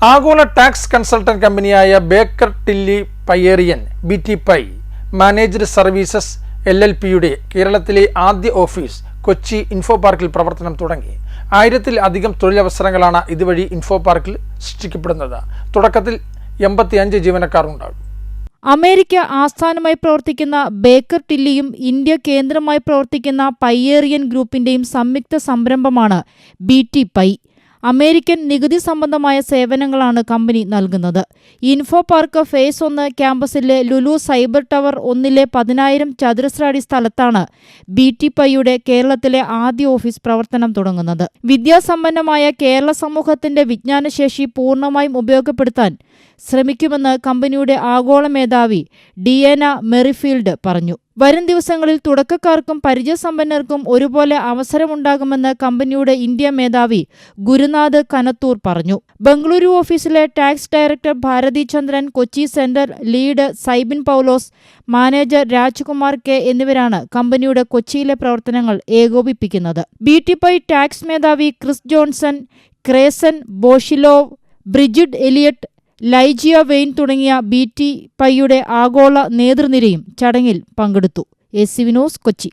ആഗോള tax consultant കമ്പനിയായ Baker Tilly പയേറിയൻ BT-Pay മാനേജ്ഡ് സർവീസസ് LLPയുടെ കേരളത്തിലെ ആദ്യ ഓഫീസ് കൊച്ചി ഇൻഫോ പാർക്കിൽ പ്രവർത്തനം തുടങ്ങി. 1000-ൽ-അധികം തൊഴിലവസരങ്ങളാണ് ഇതുവഴി ഇൻഫോ പാർക്കിൽ സൃഷ്ടിക്കപ്പെടുന്നത്. തുടക്കത്തിൽ 85 ജീവനക്കാർ ഉണ്ടാകും. അമേരിക്ക ആസ്ഥാനമായി പ്രവർത്തിക്കുന്ന ബേക്കർ ടില്ലിയും ഇന്ത്യ കേന്ദ്രമായി പ്രവർത്തിക്കുന്ന പയേറിയൻ ഗ്രൂപ്പിന്റെയും സംയുക്ത സംരംഭമാണ് BT-Pay. അമേരിക്കൻ നികുതി സംബന്ധമായ സേവനങ്ങളാണ് കമ്പനി നൽകുന്നത്. ഇൻഫോ പാർക്ക് ഫേസ് 1 ക്യാമ്പസിലെ ലുലു സൈബർ ടവർ 1-ലെ 10,000 ചതുരശ്ര അടി സ്ഥലത്താണ് BT-Payയുടെ കേരളത്തിലെ ആദ്യ ഓഫീസ് പ്രവർത്തനം തുടങ്ങുന്നത്. വിദ്യാസമ്പന്നമായ കേരള സമൂഹത്തിന്റെ വിജ്ഞാനശേഷി പൂർണ്ണമായും ഉപയോഗപ്പെടുത്താൻ ശ്രമിക്കുമെന്ന് കമ്പനിയുടെ ആഗോള മേധാവി ഡിയാന മെറിഫീൽഡ് പറഞ്ഞു. വരും ദിവസങ്ങളിൽ തുടക്കക്കാർക്കും പരിചയസമ്പന്നർക്കും ഒരുപോലെ അവസരമുണ്ടാകുമെന്ന് കമ്പനിയുടെ ഇന്ത്യ മേധാവി ഗുരുനാഥ് കനത്തൂർ പറഞ്ഞു. ബംഗളൂരു ഓഫീസിലെ ടാക്സ് ഡയറക്ടർ ഭാരതി ചന്ദ്രൻ, കൊച്ചി സെന്റർ ലീഡ് സൈബിൻ പൗലോസ്, മാനേജർ രാജ്കുമാർ K എന്നിവരാണ് കമ്പനിയുടെ കൊച്ചിയിലെ പ്രവർത്തനങ്ങൾ ഏകോപിപ്പിക്കുന്നത്. BT-Pay ടാക്സ് മേധാവി ക്രിസ് ജോൺസൺ, ക്രേസൻ ബോഷിലോവ്, ബ്രിജിഡ് എലിയട്ട്, ലൈജിയ വെയിൻ തുടങ്ങിയ BT-Payയുടെ ആഗോള നേതൃനിരയും ചടങ്ങിൽ പങ്കെടുത്തു. AC news, Kochi.